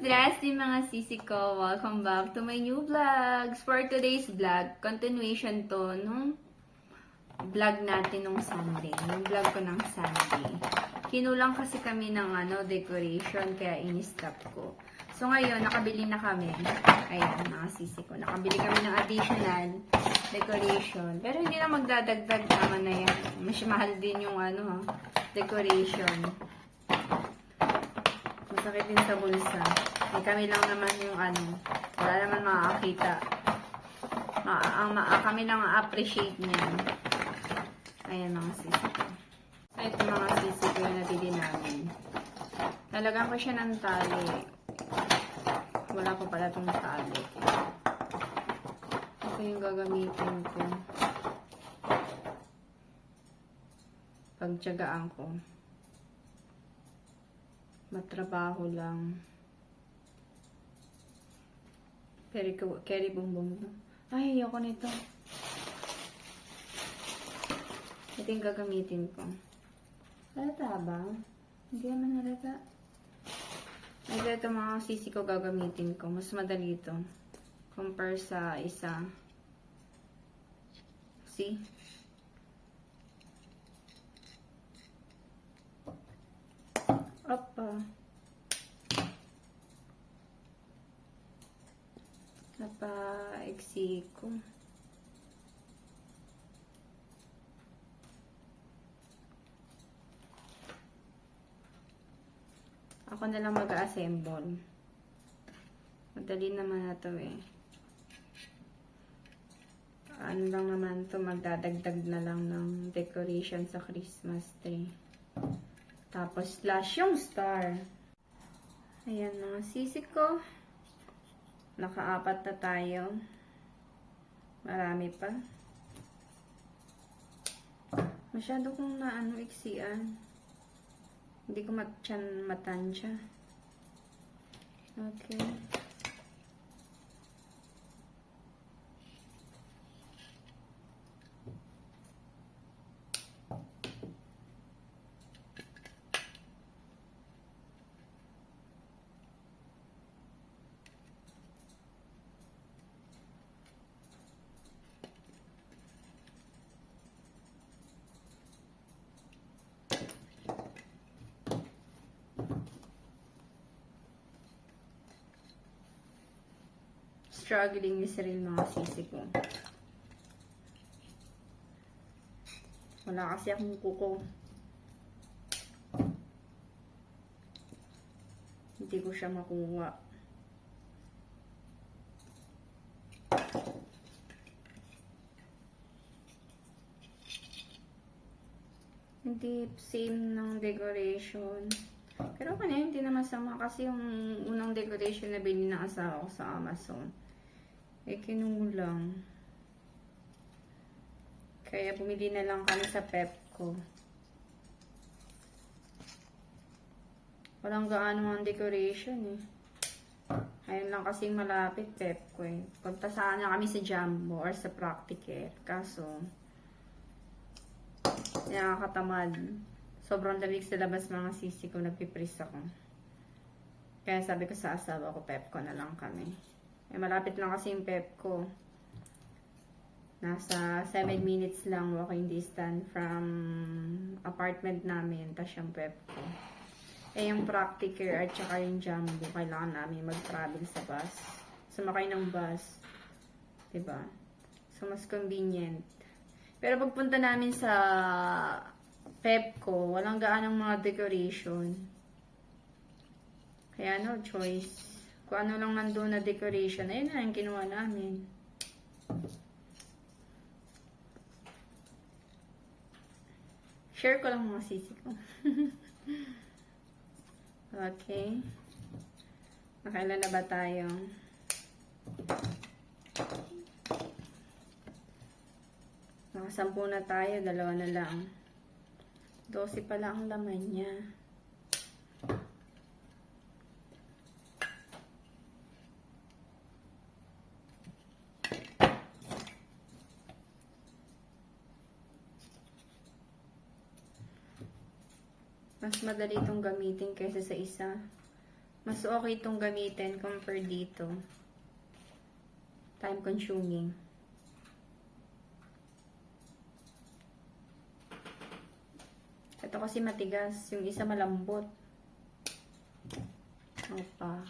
Dressy mga sisi ko! Welcome back to my new vlogs! For today's vlog, continuation to nung vlog natin nung Sunday. Yung vlog ko ng Sunday. Kinulang kasi kami ng decoration, kaya in-stop ko. So ngayon, nakabili na kami. Ayan, mga sisi ko. Nakabili kami ng additional decoration. Pero hindi na magdadagdag naman na yan. Mas mahal din yung decoration. Masakit din sa bulsa. Eh, kami lang naman yung wala naman makakakita. Kami lang appreciate niyan. Ayan mga sisi ko. So, ito mga sisi ko yung nabili namin. Nalagyan ko siya ng tali. Wala pa pala itong tali. Ito yung gagamitin ko. Pagtyagaan ko. Matrabaho lang. Carry bumbong. Ay, ayoko nito. Ito yung gagamitin ko. Halata ba? Hindi naman halata. Ito mga sisi ko gagamitin ko. Mas madali ito. Compare sa isa. See? Opa. Napa-exi ko. Ako na lang mag-assemble. Madali naman na to eh. Ano lang naman to, magdadagdag na lang ng decoration sa Christmas tree. Tapos, flash yung star. Ayan mga sisi ko. Naka-apat na tayo. Marami pa. Masyado kong iksian. Hindi ko matansya. Okay. Struggling ni Cyril mga sisi ko. Wala kasi akong kuko. Hindi ko siya makuha. Hindi same ng decoration. Pero kanya hindi na masama kasi yung unang decoration na bilhin ng asawa ko sa Amazon. Eh, kinulang. Kaya pumili na lang kami sa Pepco. Walang gaano ang decoration eh. Ayun lang kasi malapit Pepco eh. Punta sana kami sa Jumbo or sa Practicare. Kaso, nakakatamad. Sobrang lamig sa labas mga sisi ko. Nagpipris ako. Kaya sabi ko sa asawa ko, Pepco na lang kami. Eh, malapit lang kasi yung Pepco. Nasa 7 minutes lang walking distance from apartment namin. Tas yung Pepco. Eh, yung Practicare at saka yung Jumbo, kailangan namin mag-travel sa bus. Sumakay ng bus. Diba? So, mas convenient. Pero pagpunta namin sa Pepco, walang gaanong mga decoration. Kaya no choice. Kung ano lang nandun na decoration, ayun na yung kinuha namin. Share ko lang mga sisi ko. Okay. Nakailan na ba tayo? Nakasampu na tayo, dalawa na lang. 12 pala ang laman niya. Mas madali itong gamitin kaysa sa isa. Mas okay itong gamitin compare dito. Time consuming. Ito kasi matigas. Yung isa malambot. Opa.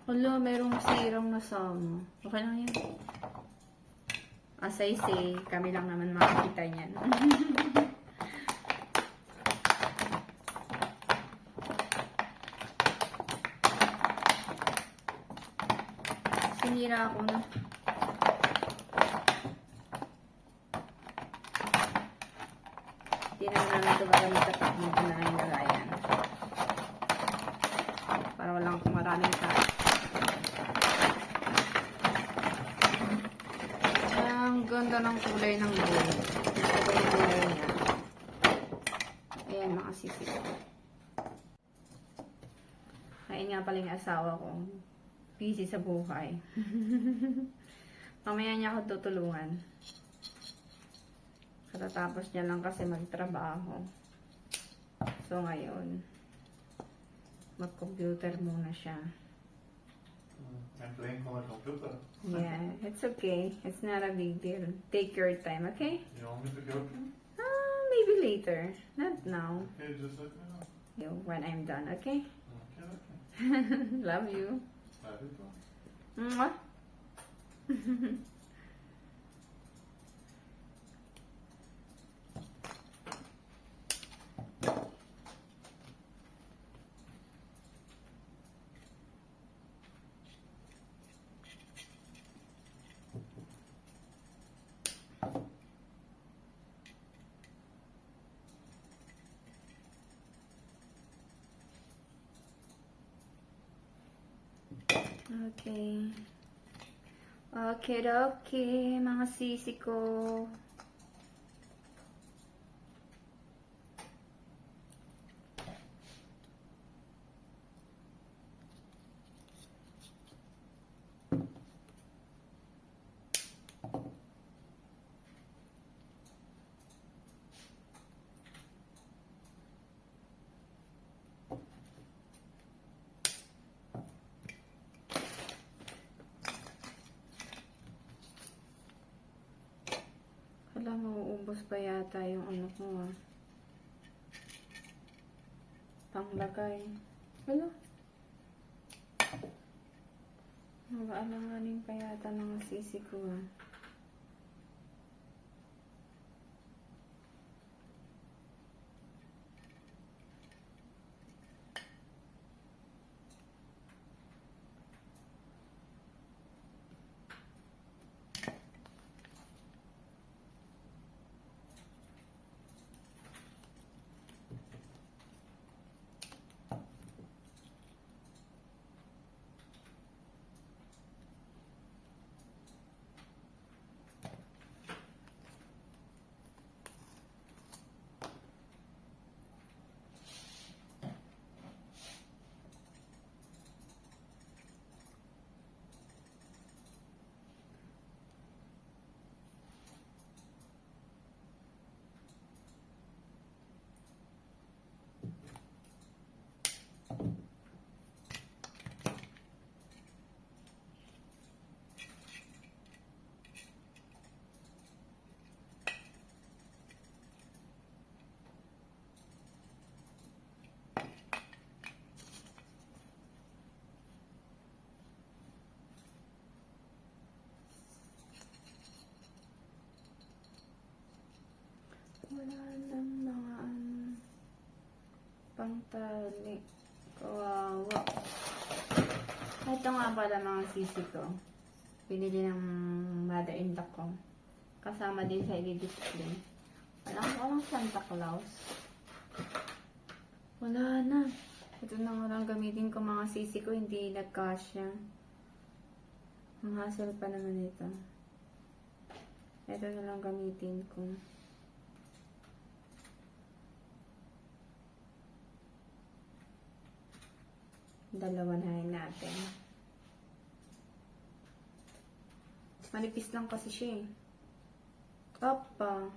Hala, merong sirang nasama. Okay lang yan. As I say, kami lang naman makikita niyan. Sinira ako na. Hindi na namin ito gagamit kapag dito na lang yung lagayan. Para walang maraming tao. Ang ganda ng kulay ng bowl. Ito yung kulay niya. Ayan mga sisi ko. Kain nga pala yung asawa ko. Busy sa buhay. Mamaya niya ako tutulungan. Katatapos niya lang kasi magtrabaho. So ngayon, mag-computer muna siya. I'm playing on my computer. Yeah, it's okay. It's not a big deal. Take your time, okay? You want me to go? Maybe later. Not now. Okay, just let me know. You, when I'm done, okay? Okay, okay. Love you. Love you too. Mwah. Okay. Okay, mga sisi ko. Wala, mauubos pa yata yung ano ko panglagay. Wala. Mag-aalanganin pa yata ng sisi ko Wala lang mga pangtali. Kawawa. Ito nga pala mga sisi ko. Pinili ng mother-in-law ko. Kasama din sa i-display. Walang Santa Claus. Wala na. Ito na nga lang gamitin ko mga sisi ko. Hindi nagkasya. Ang hassle pa naman ito. Ito na lang gamitin ko. Dalawahin natin. Manipis lang kasi siya eh. Papa.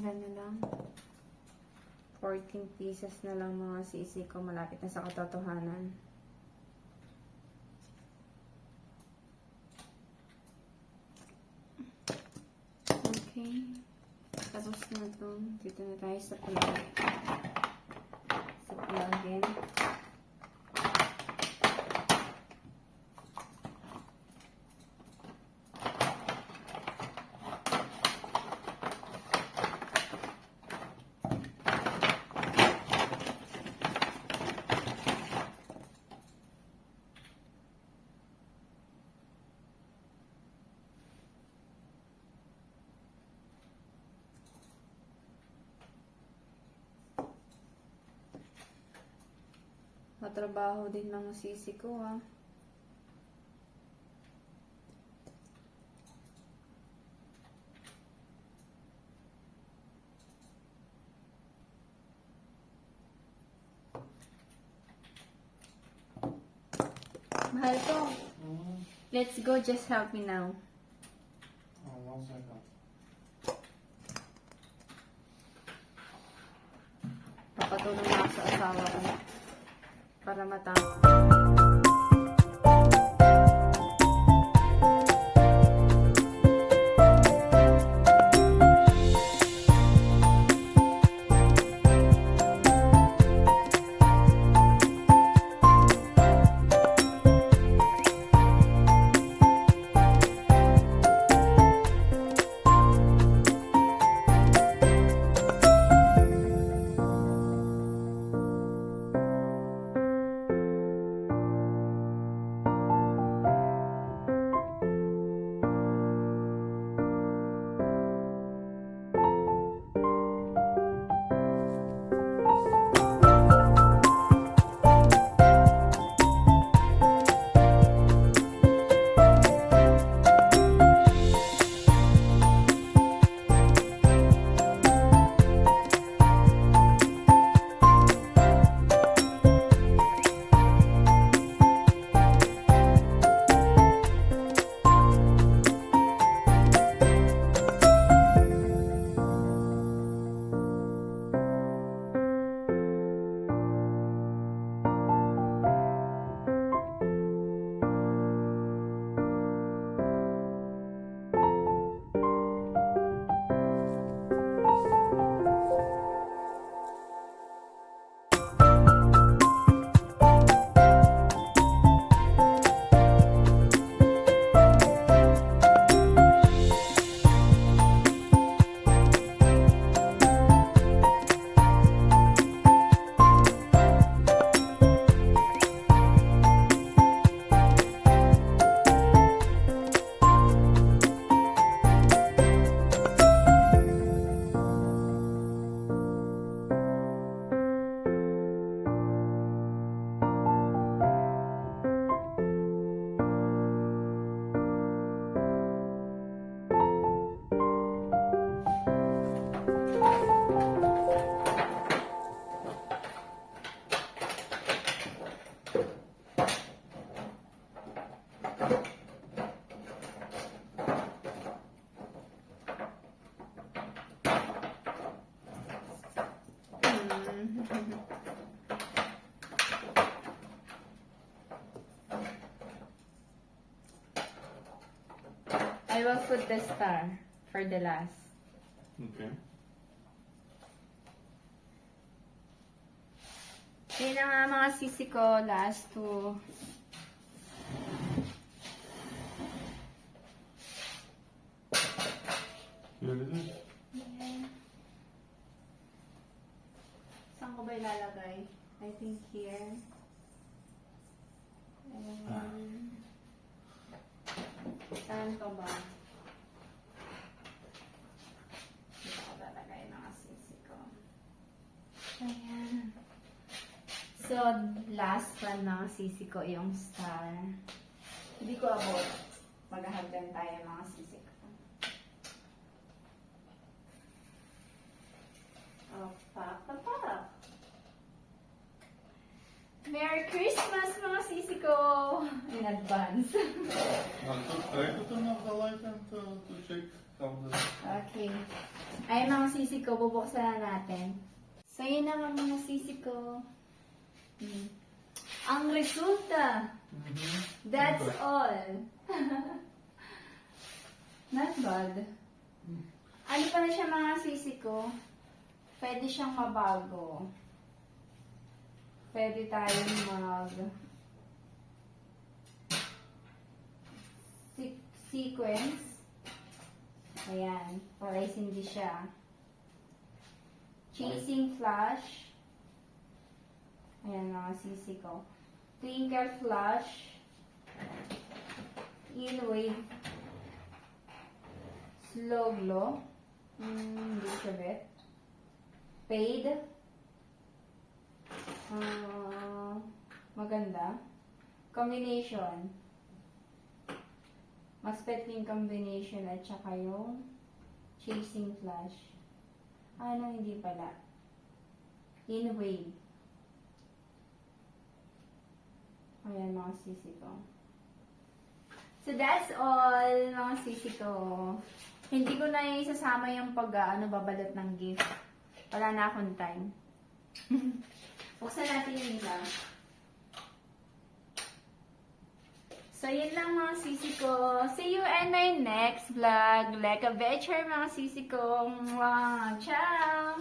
Ilan na lang? 14 pieces na lang mga sisi ko. Malapit na sa katotohanan. Okay. Tapos na to. Dito na tayo sa plug. Sa plug-in. Matrabaho din mga sisi ko, ha. Mahal ko. Let's go. Just help me now. Oh, 1 second. Papatulong na ako sa asawa ko. Para matapos. I will put the star for the last. Okay. Yun na nga mga sisi ko, last two. Here it is. Yeah. Saan ko ba ilalagay? I think here. Saan ko ba? Dito ko lalagay mga sisi ko. Ayan. So, last one mga sisi ko yung star. Hindi ko abot. Maghahagdan tayo mga sisi ko. Oh, pak. Merry Christmas mga sisi ko! In advance. Try to turn off the light and to check how the... Okay. Ay mga sisi ko, bubuksan na natin. So yun naman mga sisi ko. Ang resulta! That's all. Not bad. Ano pala siya mga sisi ko? Pwede siyang mabago. Pwede tayong sequence. Ayan. Para hindi siya. Chasing flash. Ayan mga sisi ko. Twinkle flash. In wave. Slow glow. Hindi siya bet. Fade. Maganda. Combination. Mas pet yung combination at saka yung chasing flash. Ano, hindi pala. In wave. Ayan mga sisi ko. So that's all mga sisi ko. Hindi ko na isasama yung babalot ng gift. Wala na akong time. Buksan natin yung iba. So, yun lang mga sisi ko. See you in my next vlog. Like a better mga sisi ko. Mwah! Ciao!